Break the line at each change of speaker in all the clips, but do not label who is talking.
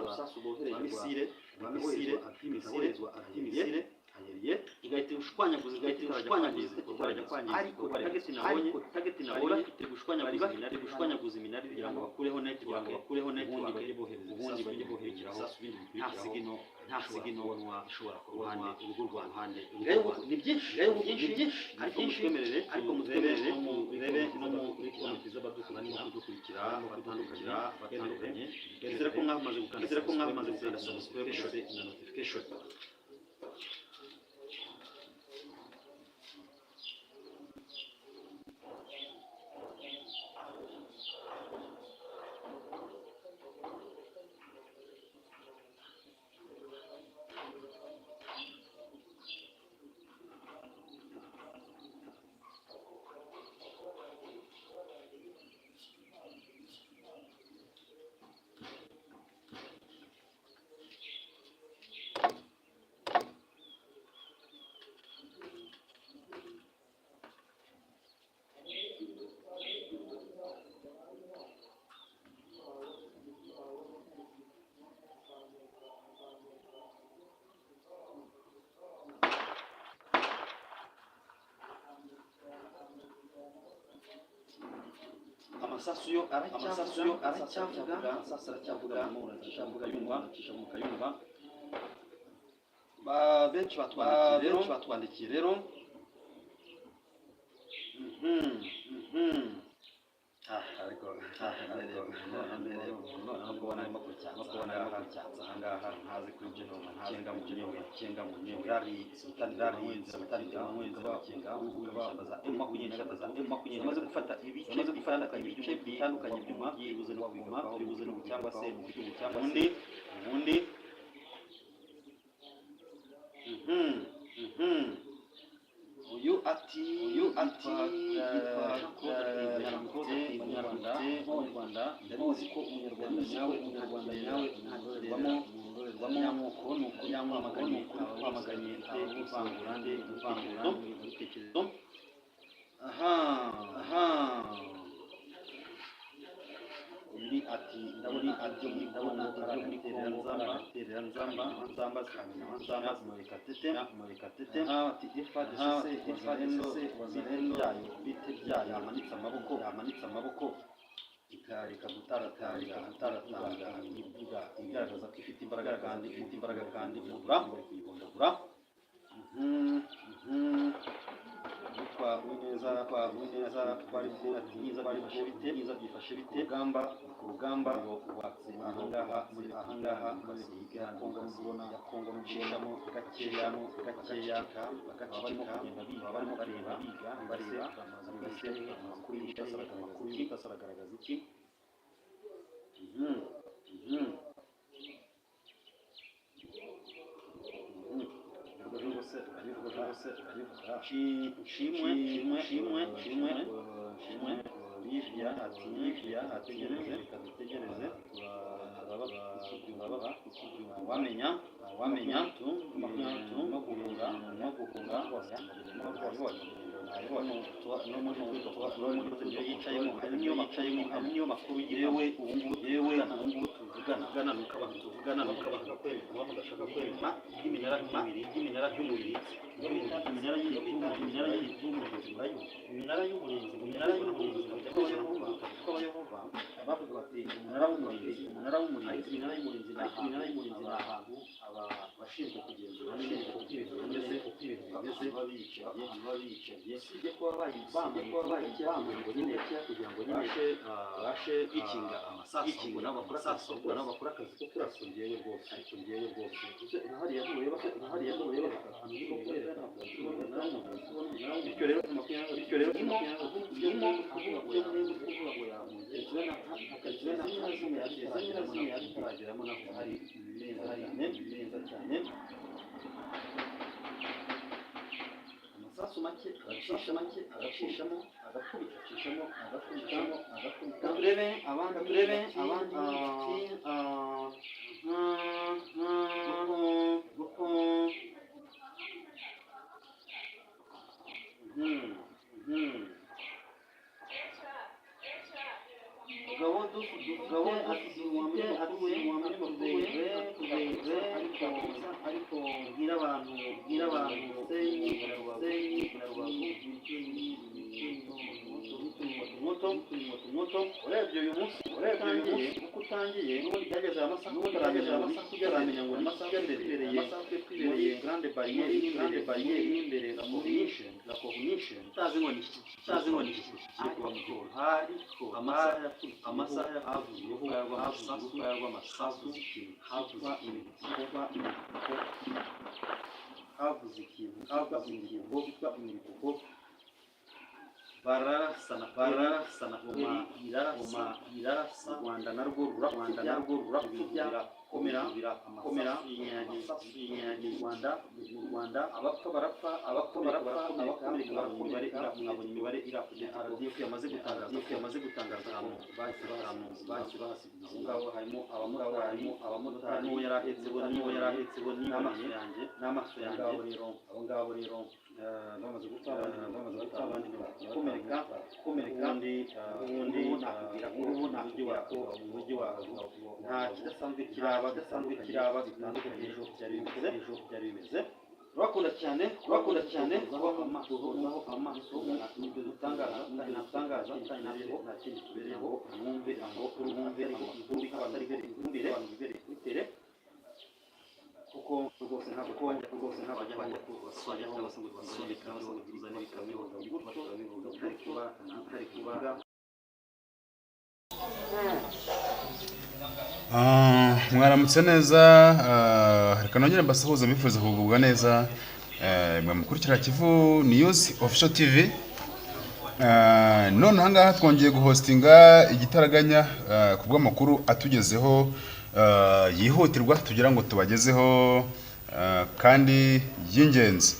rusasu rwoherezwa misile atimisile ayeriye igahita ushwanyaguza ariko target nabonye bafite gushwanyaguza iminara kugira ngo bakureho net ubundi bajye boherezwa nta sigino ishobora kuruhande urugo rw'ahande ni byinshi ariko mutwemerere no mu komite z'abadukura no kudukurikira batandukanye bizera ko mwamaze gukanda subscribe na notification. Amasasu yo aracyavuga yumva benshi batwandikiye rero ariko nubwo barimo kucyanza ahangaha ntazi kuri ibyo nkenga mu nyewe yari sultani makumyabiri maze gufata ibice bitandukanye byuma bibuze no kuguma bibuze no cyangwa se mu gihugu cyangwa se ubundi uyu ati Umunyarwanda ndabizi ko umunyarwanda nyawe ntagerwamo nyamoko nuko yamwamaganye ivangura ibitekerezo undi ati ndabona terera nzamba murekatete ati ifadese wazalendo bite byayo amanitse amaboko ikareka gutaratanga ivuga igaragaza ko ifite imbaraga kandi kuyibondagura twabuneza twari bite niza byifashe bite ku rugamba ahangaha muri Kongo mubona ya Kongo n'ucishamo gakeya barimo kugenda biga amakuru y'ikasaragaragaza iki shimwe Livia ategereze wamenya no guhunga yicayemo niyo makuru yewe ubungubu tuvugana nuko abantu bagashaka kwema iminara y'umubiri iminara y'umurinzi bavuga bati umunara w'umurinzi ni ahantu abashinzwe kugenzura uko ibintu bimeze babicanye usibye kuba bayibambuye ngo nyine kugira ngo bashe kwikinga amasasu nabo bakora akazi ko kurasa ngewe rwose hariya ntureba bityo rero irimo kuvuga ngo yatarageramo naho hari neza cyane amasasu make agacishamo agakubita turebe abandi Gabo ati muto urebye uyu munsi uko utangiye n'ubundi byageze aya masaha utaramenya ngo ni amasaha twibereye grande barriere imbere la cognition utazi ngo ni iki ariko amasaha yavuyeho y'amasasu havuze ikintu bitwa imivugo bararasana irarasa Rwanda narwo komera mu Rwanda abapfa barapfa abakomereka mwabonye imibare RDF yamaze gutangaza ahantu bahise bahasiga ngabo harimo abamotari n'uwo yarahetse bo n'amaso yanjye abo ngabo rero bamaze gupfa abandi komereka ubundi nakubwira ko umujyi wabo nta kidasanzwe kiraba bitandukanye ejo byari bimeze urakunda cyane aho amaso n'ibyo dutangaza nta kindi tubereyeho mwumve ivumbi nk'abatari ifumbire bitere kuko rwose ntabwo bajya kubaswanya cyangwa se ngo tuzane ibikamyo gutyo bitari kuba
mwaramutse neza. Reka nongere mbasuhuze mbifuza kugubwa neza. Mukurikira Kivu News Official TV. None ahangaha twongeye guhostinga igitaraganya kubw'amakuru atugezeho yihutirwa tugira ngo tubagezeho kandi y'ingenzi.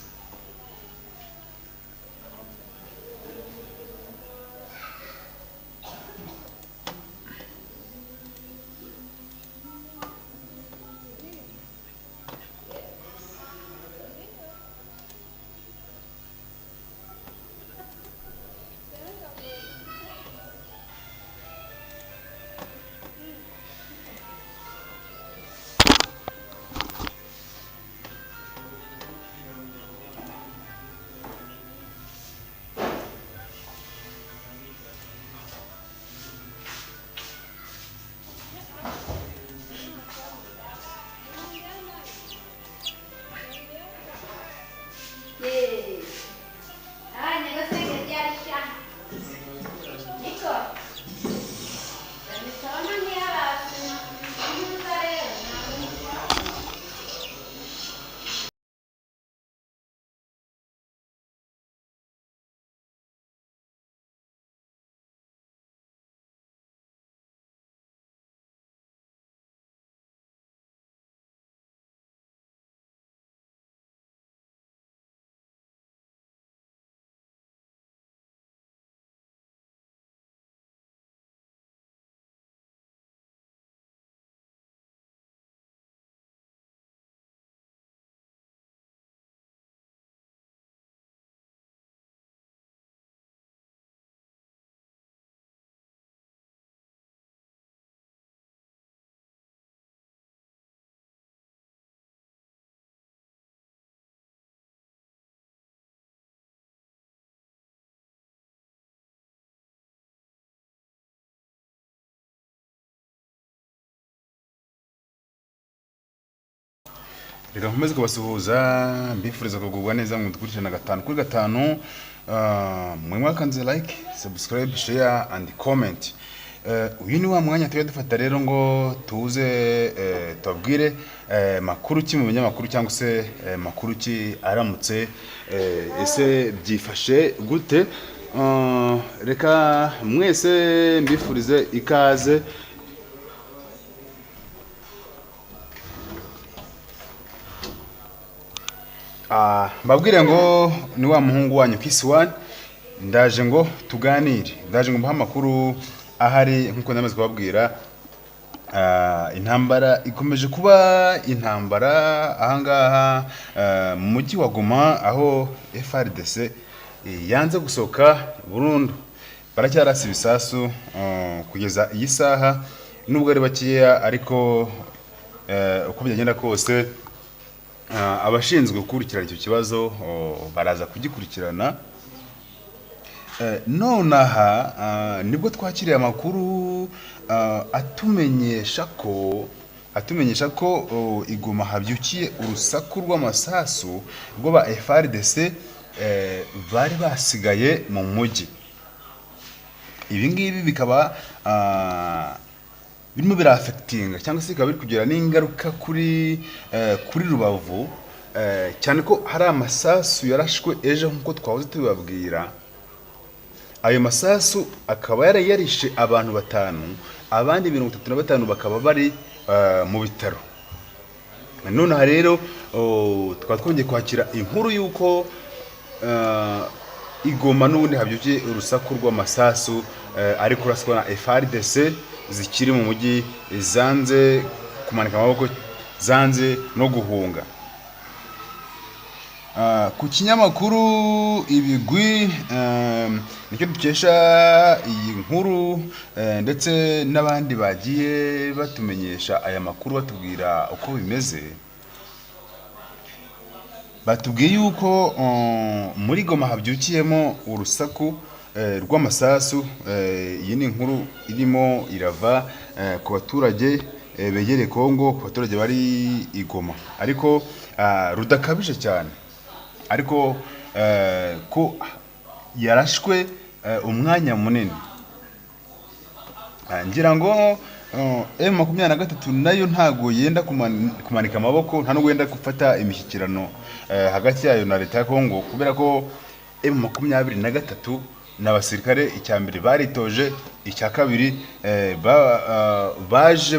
Reka nkomeze kubasuhuza mbifuriza kugubwa neza mu dukurikirana 5 kuri 5. Mwe mwakanze like, subscribe, share and comment. Uyu ni wa mwanya tuya dufata rero ngo tuze tubabwire makuru ki mu binyamakuru cyangwa se makuru ki aramutse ese byifashe gute. Reka mwese mbifurize ikaze. Mbabwire ngo ni wa muhungu wanyu Kisi1 ndaje ngo tuganire, ndaje ngo mbaha amakuru ahari nkuko namaze kubabwira. Intambara ikomeje kuba intambara ahangaha mu mujyi wa Goma, aho FARDC yanze gusohoka burundu. Baracyarasa ibisasu kugeza iyi saha, nubwo ari bakiya ariko uko byagenda kose abashinzwe gukurikirana icyo kibazo baraza kugikurikirana. nonaha nibwo twakiriye amakuru atumenyesha ko igoma habyukiye urusaku rw'amasasu rw'aba FARDC bari basigaye mu mujyi. Ibi ngibi bikaba birimo birafectinga cyangwa se bikaba biri kugira n'ingaruka kuri Rubavu, cyane ko hari amasasu yarashwe ejo nk'uko twahoze tubibabwira. Ayo masasu akaba yarishe abantu 5, abandi 35 bakaba bari mu bitaro. Noneho rero twaba twongeye kwakira inkuru y'uko igoma n'ubundi habyukiye urusaku rw'amasasu ariko kuraswa na FARDC zikiri mu mujyi, zanze kumanika amaboko, zanze no guhunga. Ku kinyamakuru Ibigwi nicyo dukesha iyi nkuru, ndetse n'abandi bagiye batumenyesha aya makuru batubwira uko bimeze. Batubwiye yuko muri Goma habyukiyemo urusaku rw'amasasu. Iyi ni inkuru irimo irava ku baturage begereye Kongo, ku baturage bari i Goma, ariko rudakabije cyane, ariko ko yarashwe umwanya munini. Ngira ngo M23 nayo ntago yenda kumanika amaboko, nta no yenda gufata imishyikirano hagati yayo na leta ya Kongo, kubera ko M23 n'abasirikare icyambere baritoje, icya kabiri baje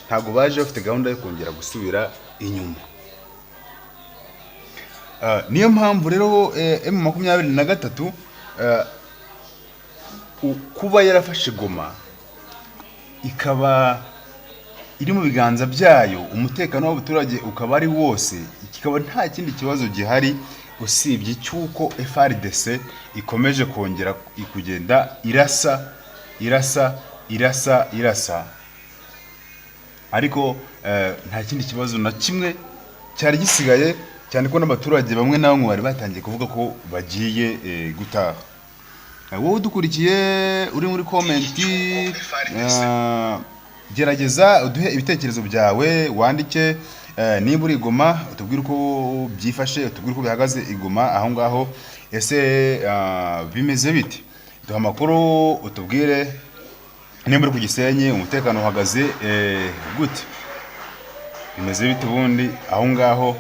ntago baje bafite gahunda yo kongera gusubira inyuma. Niyo mpamvu rero M23 kuba yarafashe Goma ikaba iri mu biganza byayo, umutekano w'abaturage ukaba ari wose, kikaba nta kindi kibazo gihari usibye cyuko FARDC ikomeje kongera kugenda irasa, ariko nta kindi kibazo na kimwe cyari gisigaye, cyane ko n'abaturage bamwe na bamwe bari batangiye kuvuga ko bagiye gutaha. Wowe udukurikiye uri muri komenti, gerageza uduhe ibitekerezo byawe, wandike niba uri Goma utubwire uko byifashe, utubwire uko bihagaze igoma aho ngaho, ese bimeze bite? Duha amakuru, utubwire niba uri ku Gisenyi umutekano uhagaze gute, bimeze bite ubundi aho ngaho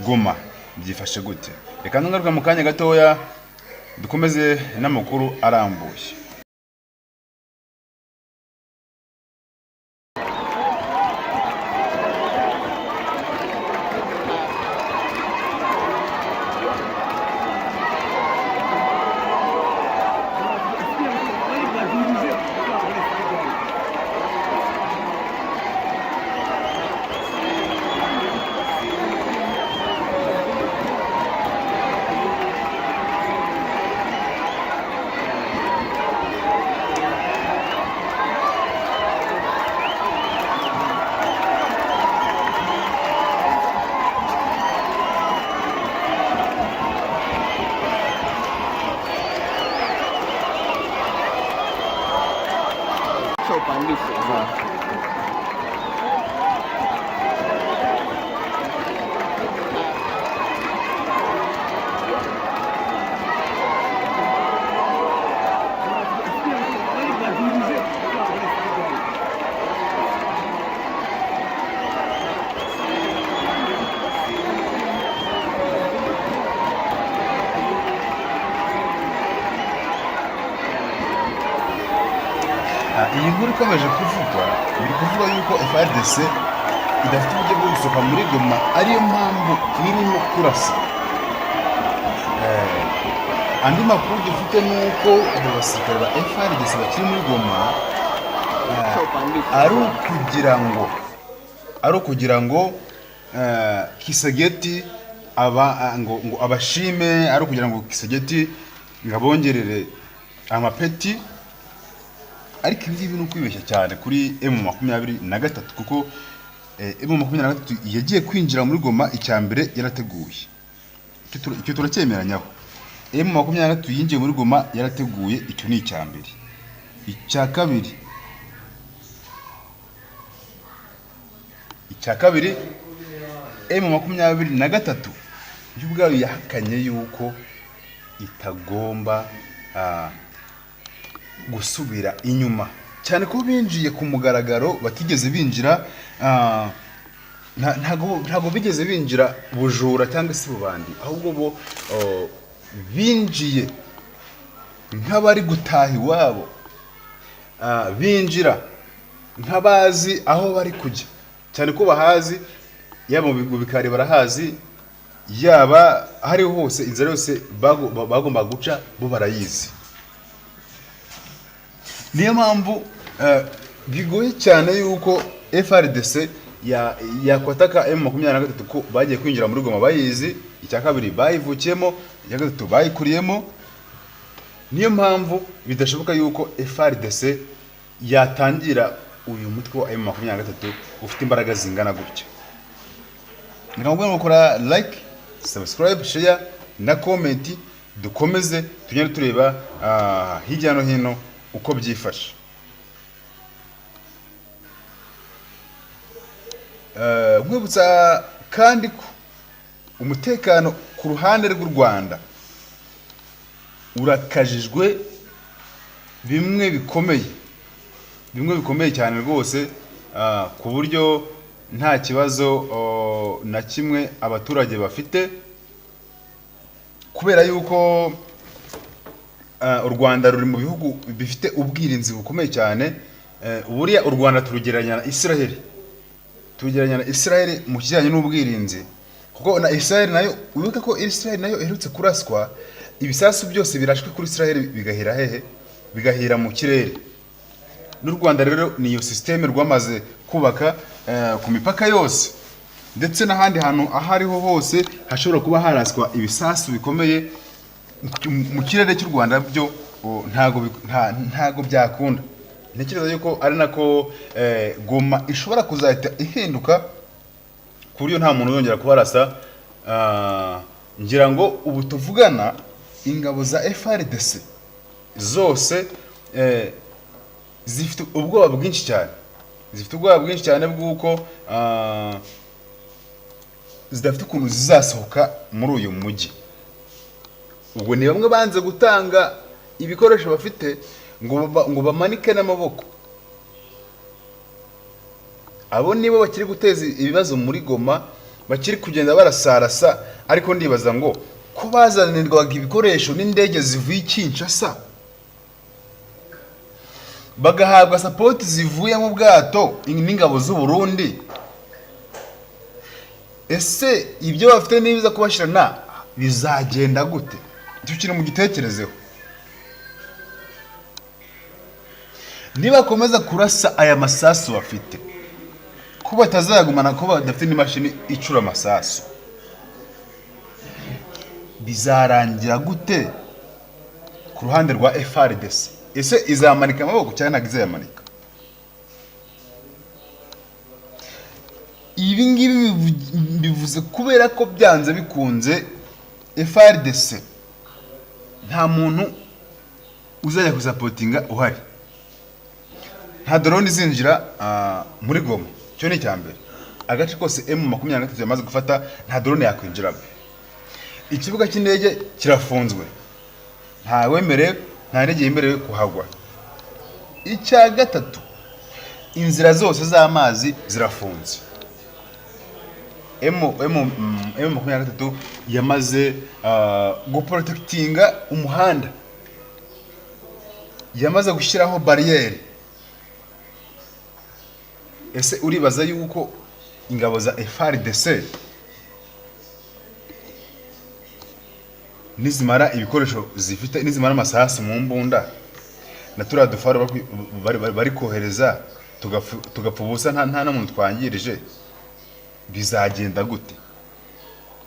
Goma byifashe gute. Reka ntungaruka mu kanya gatoya dukomeze n'amakuru arambuye. Iyi nkuru ikomeje kuvugwa, biri kuvuga yuko FARDC idafite uburyo bwo gusohoka muri Goma, ariyo mpamvu irimo kurasa. Andi makuru dufite nuko abo basirikare ba FARDC bakiri muri Goma ari ukugira ngo Kisegeti ngo abashime, ari ukugira ngo Kisegeti ngabongerere amapeti. Ariko ibi bintu kwibeshya cyane kuri M23, kuko M23 yagiye kwinjira muri Goma icyambere yarateguye. Icyo turacyemeranyaho. M23 yinjiye muri Goma yarateguye, icyo ni icya mbere. Icya kabiri M23 yo ubwayo yahakanye yuko itagomba gusubira inyuma, cyane ko binjiye ku mugaragaro, batigeze binjira ntago bigeze binjira bujura cyangwa se bubandi, ahubwo bo binjiye nk'abari gutaha iwabo, binjira nk'abazi aho bari kujya, cyane ko bahazi, yaba mu bikari barahazi, yaba ahari hose, inzira yose bagomba guca bo barayizi. Niyo mpamvu bigoye cyane yuko FRDC yakwataka M23 ko bagiye kwinjira muri Goma bayizi, icya kabiri bayivukiyemo, icya gatatu bayikuriyemo. Niyo mpamvu bidashoboka yuko FRDC yatangira uyu mutwe wa M23 ufite imbaraga zingana gutya. Ngamwe mukora like, subscribe, share na comment, dukomeze tugende tureba hirya no hino uko byifashe. Nkwibutsa kandi ko umutekano ku ruhande rw'u Rwanda urakajijwe bimwe bikomeye cyane rwose, ku buryo nta kibazo na kimwe abaturage bafite, kubera yuko u Rwanda ruri mu bihugu bifite ubwirinzi bukomeye cyane. Buriya u Rwanda turugereranya na Israel mu kijyanye n'ubwirinzi, kuko na Israel nayo, wibuke ko Israel nayo iherutse kuraswa, ibisasu byose birashwe kuri Israel bigahira hehe? Bigahira mu kirere. N'u Rwanda rero niyo systeme rwamaze kubaka ku mipaka yose, ndetse n'ahandi hantu ahariho hose hashobora kuba haraswa ibisasu bikomeye mu kirere cy'u Rwanda, byo ntago byakunda. Ntekereza yuko ari nako Goma ishobora kuzahita ihinduka ku buryo nta muntu yongera kubarasa. Ngira ngo ubu tuvugana ingabo za FRDC zose zifite ubwoba bwinshi cyane, bw'uko zidafite ukuntu zizasohoka muri uyu mujyi. Ubwo ni bamwe banze gutanga ibikoresho bafite ngo bamanike n'amaboko. Abo nibo bakiri guteza ibibazo muri Goma, bakiri kugenda barasarasa. Ariko ndibaza ngo ko bazanirwaga ibikoresho n'indege zivuye Kinshasa, bagahabwa support zivuye mu bwato n'ingabo z'u Burundi, ese ibyo bafite nibiza kubashirana bizagenda gute? Tukiri mu gitekerezeho. Nibakomeza kurasa aya masasu bafite, ko batazagumana, ko badafite n'imashini icura amasasu, bizarangira gute ku ruhande rwa FRDC? Ese izamanika amaboko cyangwa ntabwo izayamanika? Ibi ngibi bivuze kubera ko byanze bikunze FRDC nta muntu uzajya kuzapotinga uhari. Nta drone zinjira muri Goma, cyo ni cyambere. Agace kose M23 yamaze gufata, nta drone yakwinjiramo. Ikibuga cy'indege kirafunzwe, nta wemerewe, nta ndege yemerewe kuhagwa. Icya gatatu, inzira zose z'amazi zirafunze. M23 yamaze guprotectinga umuhanda, yamaze gushyiraho barriere. Ese uribaza yuko ingabo za FRDC nizimara ibikoresho zifite, nizimara amasasu mu mbunda na turiya dufaro bari kohereza tugapfa ubusa, nta na muntu twangirije, bizagenda gute?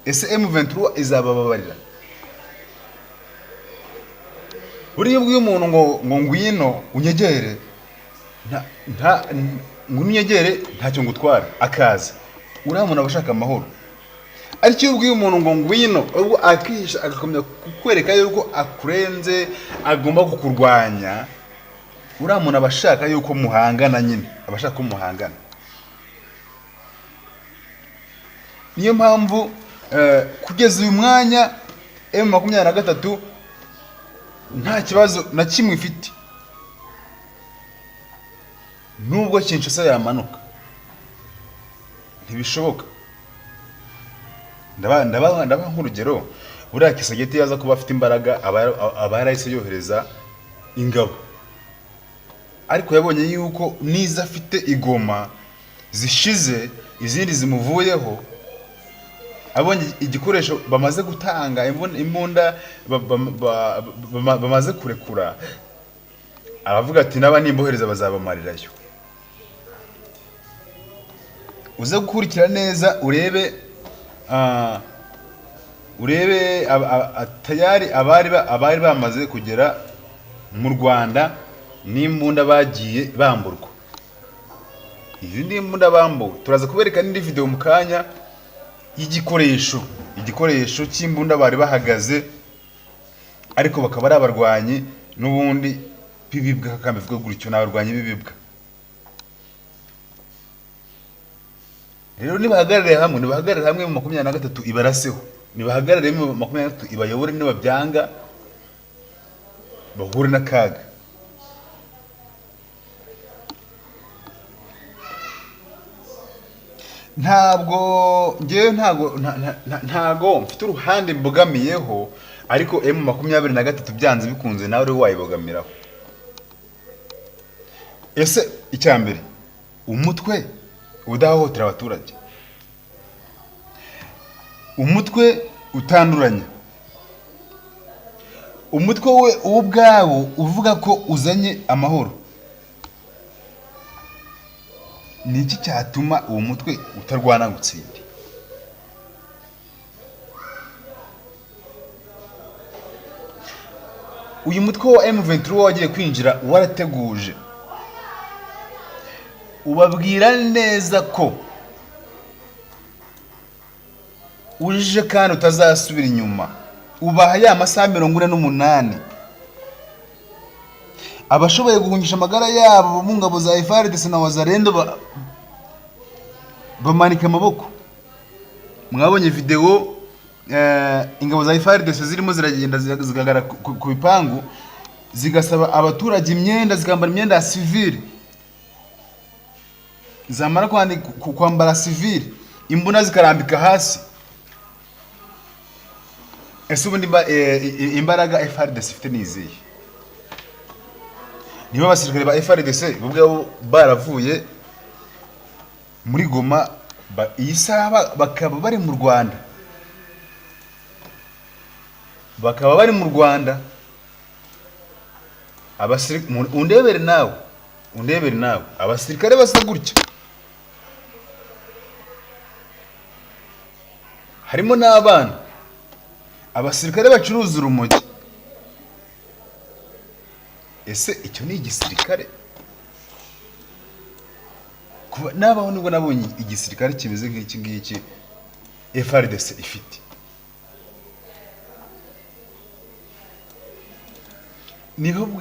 Ese M23 izabababarira? Buriya ubwo umuntu ngo ngwino unyegere, ngo unyegere ntacyo ngutwara, akaza uriya muntu abashaka amahoro. ariko iyo ubwiye umuntu ngo ngwino ubwo akihisha agakomeza kukwereka yuko akurenze agomba kukurwanya, uriya muntu aba ashaka yuko muhangana nyine, aba ashaka ko muhangana. Niyo mpamvu kugeza uyu mwanya M23 nta kibazo na kimwe ifite, nubwo Kinshasa yamanuka ntibishoboka. Ndabaha nk'urugero, buriya Kisageti yaza kuba afite imbaraga aba yarahise yohereza ingabo, ariko yabonye yuko niza afite igoma zishize izindi zimuvuyeho, abonye igikoresho bamaze gutanga, imbunda bamaze kurekura, aravuga ati naba nimbohereza bazabamarirayo. Uze gukurikira neza urebe tayari abari bamaze kugera mu Rwanda n'imbunda bagiye bamburwa. Izi n'imbunda bambuwe turaza kubereka n'indi video mu kanya y'igikoresho cy'imbunda bari bahagaze, ariko bakaba ari abarwanyi n'ubundi bibibwa, kakambivuga gutyo, n'abarwanyi bibibwa. Rero nibahagarare hamwe mu 23 ibaraseho, nibahagarare mu 23 ibayobore, nibabyanga bahure n'akaga. Ntabwo mfite uruhande mbogamiyeho, ariko M23 byanze bikunze nawe uri wayibogamiraho. Ese icyambere, umutwe udahohotera abaturage, umutwe utanduranya, umutwe we ubwawo uvuga ko uzanye amahoro, ni iki cyatuma uwo mutwe utarwana gutsinda? Uyu mutwe wa M23 wagiye kwinjira warateguje, ubabwira neza ko uje kandi utazasubira inyuma, ubaha ya masaha 48 abashoboye guhungisha amagara yabo mu ngabo za FARDC na Wazalendo bamanika amaboko. Mwabonye video ingabo za FARDC zirimo ziragenda zigagara ku bipangu zigasaba abaturage imyenda, zikambara imyenda ya civile, zamara kwambara civile, imbunda zikarambika hasi. Ese ubundi imbaraga FARDC ifite nizihe? Niba abasirikare ba FARDC ubwo baravuye muri Goma iyi saha bakaba bari mu Rwanda, abasirikare undebere nawe abasirikare basa gutya, harimo n'abana, abasirikare bacuruza urumogi. Ese icyo ni igisirikare? Kuba nabaho nibwo nabonye igisirikare kimeze nk'iki ngiki FARDC ifite.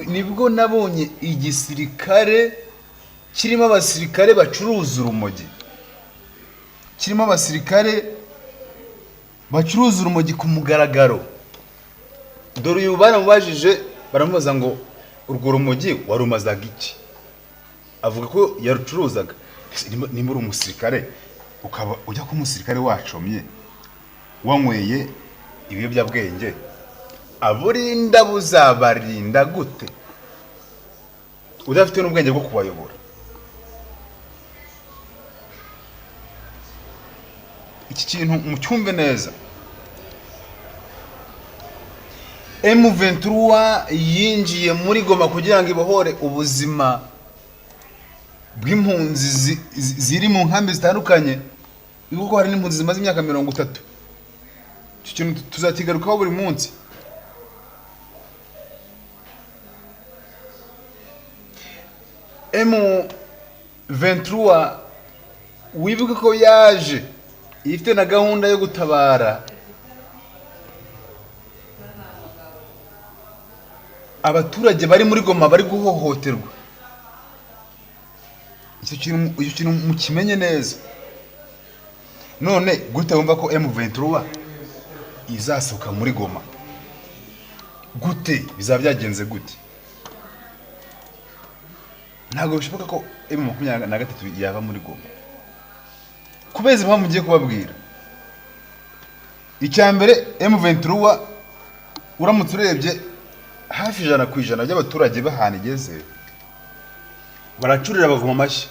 Nibwo nabonye igisirikare kirimo abasirikare bacuruza urumogi, kirimo abasirikare bacuruza urumogi ku mugaragaro. Dore uyu baramubajije, baramubaza ngo urwo rumogi warumazaga iki? Avuga ko yarucuruzaga. Nimba uri umusirikare ukaba ujya ku musirikare wacomye wanyweye ibiyobyabwenge, aburinda buzabarinda gute udafite n'ubwenge bwo kubayobora? Iki kintu mucyumve neza. M23 yinjiye muri Goma kugira ngo ibohore ubuzima bw'impunzi ziri mu nkambi zitandukanye, kuko hari n'impunzi zimaze imyaka 30. Icyo kintu tuzakigarukaho buri munsi. M23 wibuka ko yaje ifite na gahunda yo gutabara abaturage bari muri Goma bari guhohoterwa. Icyo kintu mukimenye neza. None gute wumva ko M23 izasohoka muri Goma? Gute bizaba byagenze gute? Ntabwo bishoboka ko M23 yaba muri Goma. Kubeza impamvu ngiye kubabwira. Icyambere M23 uramutse urebye hafi 100% by'abaturage bahana igeze baracurira bavuma amashyi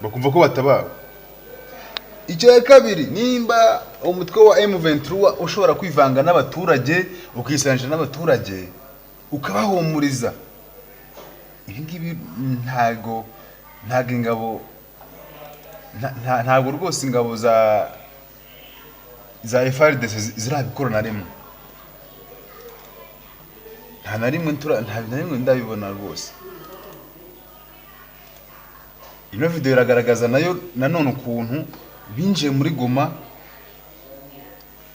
bakumva ko batabawe. Icyo kabiri, nimba umutwe wa M23 ushobora kwivanga n'abaturage ukisanisha n'abaturage ukabahumuriza, ibi ngibi ntago ingabo ntago rwose ingabo za FARDC zirabikora na rimwe. Nta na rimwe ndabibona rwose. Ino video iragaragaza nayo nanone ukuntu binjiye muri Goma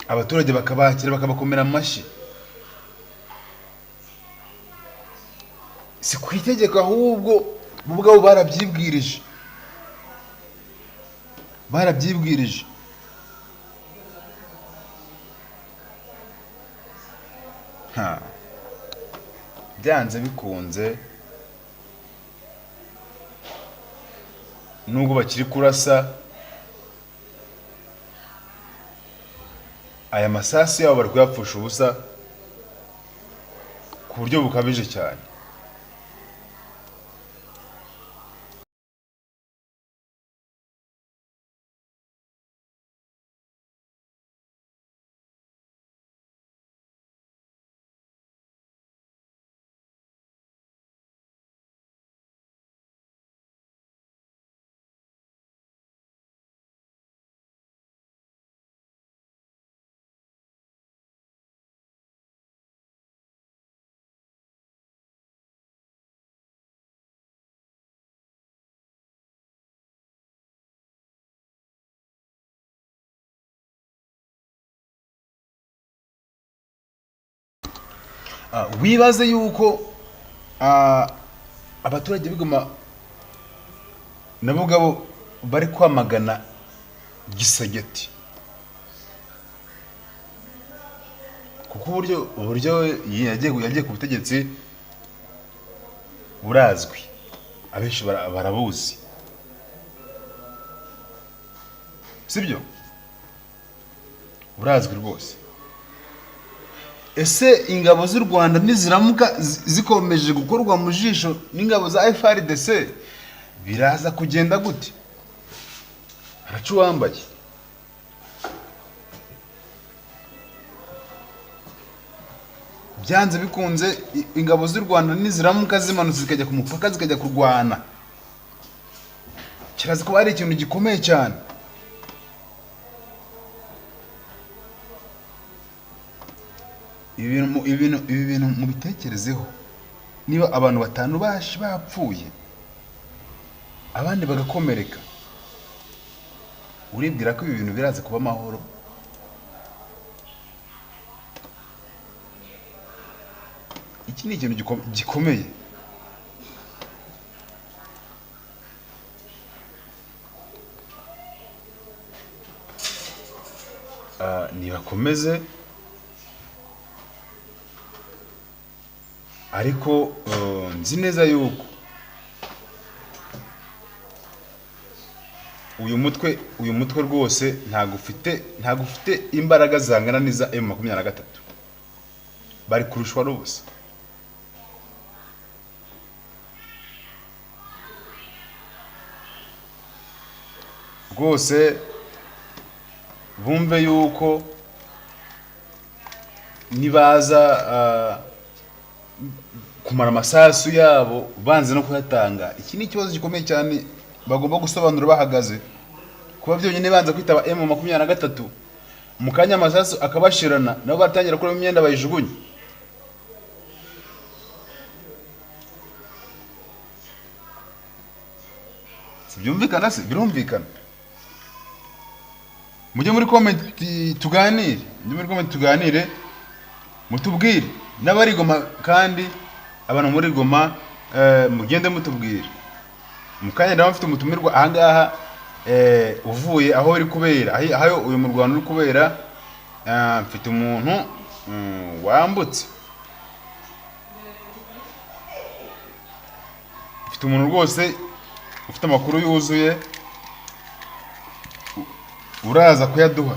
abaturage bakabakira bakabakomera amashyi. Si kwitegeka ahubwo bo ubwabo barabyibwirije. Byanze bikunze nubwo bakiri kurasa aya masasu yabo bari kuyapfusha ubusa ku buryo bukabije cyane. Wibaze yuko abaturage b'Igoma nabo ngabo bari kwamagana Gisageti kuko uburyo yagiye ku butegetsi burazwi, abenshi barabuzi, sibyo? Burazwi rwose. Ese ingabo z'u Rwanda niziramuka zikomeje gukorwa mu jisho n'ingabo za FARDC biraza kugenda gute? Haracu wambaye. Byanze bikunze ingabo z'u Rwanda niziramuka zimanutse zikajya ku mupaka zikajya kurwana, kiraza kuba ari ikintu gikomeye cyane. Ibi bintu mubitekerezeho. Niba abantu batanu bapfuye abandi bagakomereka, uribwira ko ibi bintu biraza kuba amahoro? Iki ni ikintu gikomeye. Nibakomeze, ariko nzi neza yuko uyu mutwe rwose ntago ufite imbaraga zangana n'iza M23. Bari kurushwa n'ubusa. Rwose bumve yuko nibaza kumara amasasu yabo banze no kuyatanga, iki ni ikibazo gikomeye cyane bagomba gusobanura bahagaze. Kuba byonyine banza kwitaba M23 mu kanya amasasu akabashirana nabo batangira kureba imyenda bayijugunye. Byumvikana se? Birumvikana. mujye muri comment tuganire, mutubwire n'abari Goma, kandi abantu muri Goma mugende mutubwire. Mukanya nawe mfite umutumirwa ahangaha uvuye aho uri kubera, aho uyu mu Rwanda uri kubera. Mfite umuntu wambutse, mfite umuntu rwose ufite amakuru yuzuye, uraza kuyaduha.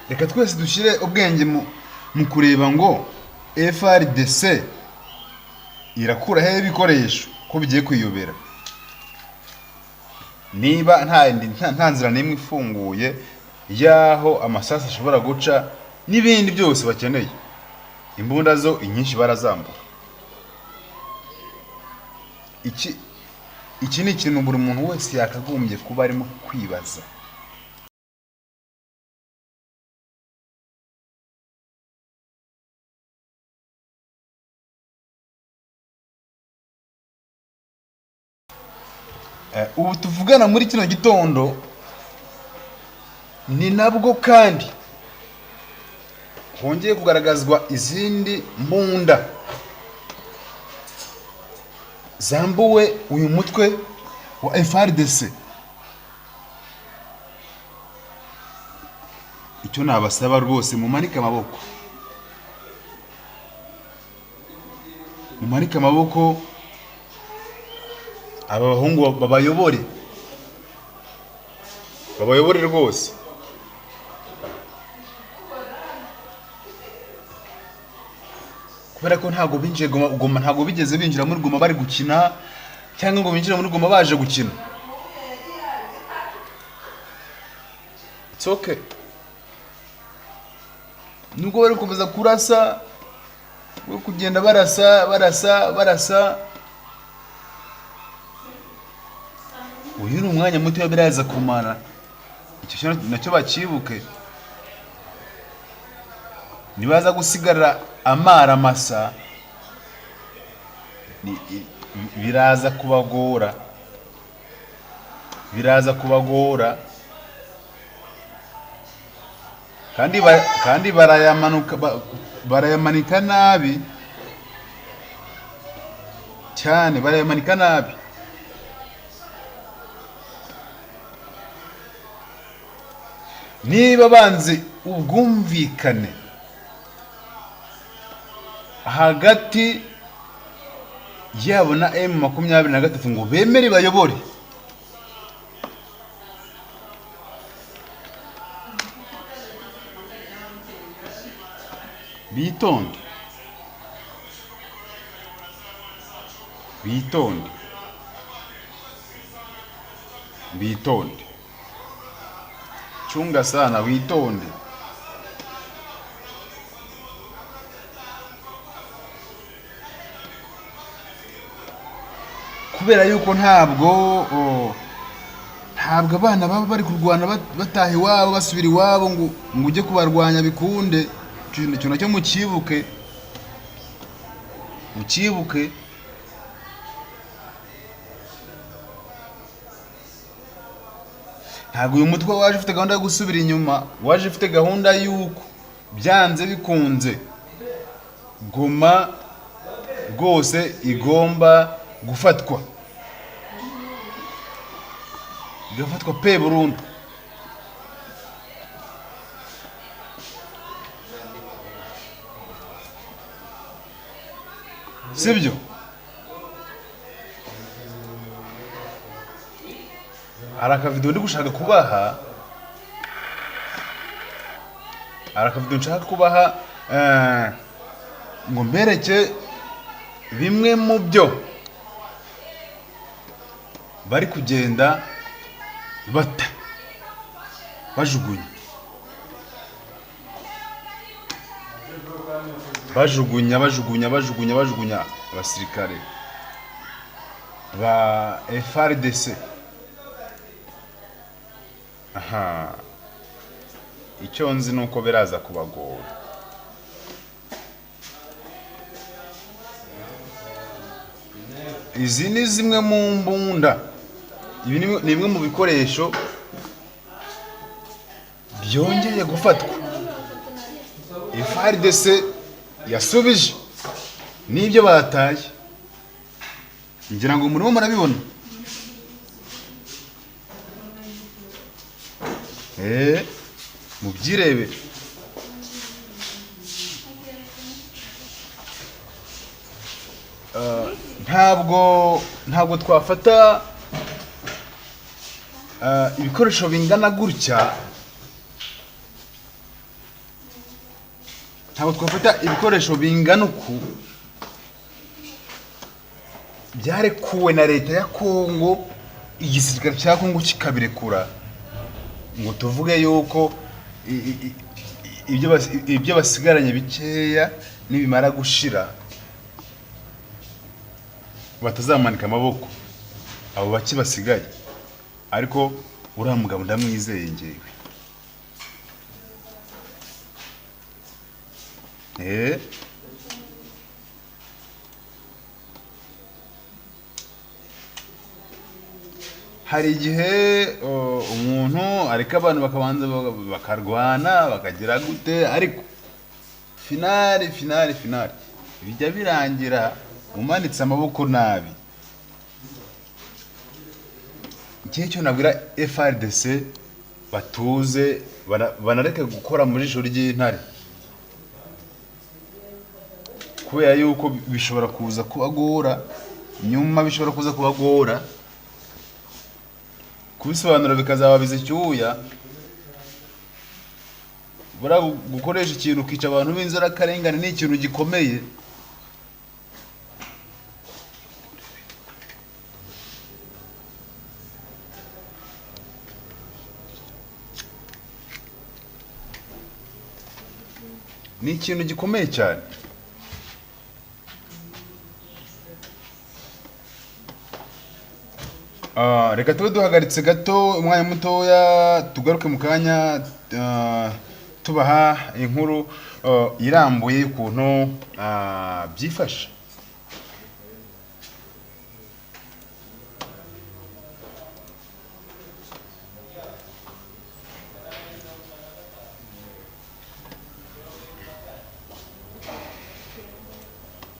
Reka twese dushyire ubwenge mu kureba ngo FRDC irakura he ibikoresho ko bigiye kwiyobera. Niba nta nzira n'imwe ifunguye yaho amasasu ashobora guca n'ibindi byose bakeneye, imbunda zo inyinshi barazambura. Iki ni ikintu buri muntu wese yakagombye kuba arimo kwibaza. Ubu tuvugana muri kino gitondo ni nabwo kandi hongeye kugaragazwa izindi mbunda zambuwe uyu mutwe wa FRDC. Icyo nabasaba rwose, mumanike amaboko, aba bahungu babayobore rwose. Kubera ko ntago binjiye Goma, ntago bigeze binjira muri Goma bari gukina, cyangwa ngo binjire muri Goma baje gukina. It's okay. Nubwo bari komeza kurasa, bari kugenda barasa, uyu ni umwanya muto biraza kumara. Icyo nacyo bakibuke, nibaza gusigara amara masa biraza kubagora, kandi barayamanika nabi cyane, barayamanika nabi. Niba banze ubwumvikane hagati yabo na M23 ngo bemere bayobore, bitonde, chunga sana, witonde. Kubera yuko ntabwo abana baba bari kurwana bataha iwabo basubira iwabo ngo ujye kubarwanya bikunde. Ikintu nacyo mukibuke. Ntabwo uyu mutwe waje ufite gahunda yo gusubira inyuma, waje ufite gahunda yuko byanze bikunze Goma rwose igomba gufatwa, igafatwa pe burundu. Sibyo? Hari akavidewo ndi gushaka kubaha, ngo mbereke bimwe mu byo bari kugenda bajugunya abasirikare ba FRDC. Icyo nzi nuko biraza kubagora. Izi ni zimwe mu mbunda ibi ni bimwe mu bikoresho byongeye gufatwa. FARDC yasubije n'ibyo bataye, ngira ngo murimo murabibona. Mubyirebere. Ntabwo twafata ibikoresho bingana gutya, ntabwo twafata ibikoresho bingana uku byarekuwe na leta ya Kongo, igisirikare cya Kongo kikabirekura ngo tuvuge yuko ibyo basigaranye bikeya nibimara gushira batazamanika amaboko abo baki basigaye. Ariko uriya mugabo ndamwizeye ngewe. Hari igihe umuntu ariko abantu bakabanza bakarwana bakagira gute, ariko finale bijya birangira umanitse amaboko nabi. Igihe cyo nabwira FARDC batuze, banareke gukora muri jisho ry'intare, kubera yuko bishobora kuza kubagora nyuma, bishobora kuza kubagora kubisobanura bikazababiza icyuya. Gukoresha ikintu ukica abantu b'inzirakarengane ni ikintu gikomeye. Ni ikintu gikomeye cyane. Reka tube duhagaritse gato umwanya mutoya, tugaruke mu kanya tubaha inkuru irambuye y'ukuntu byifashe.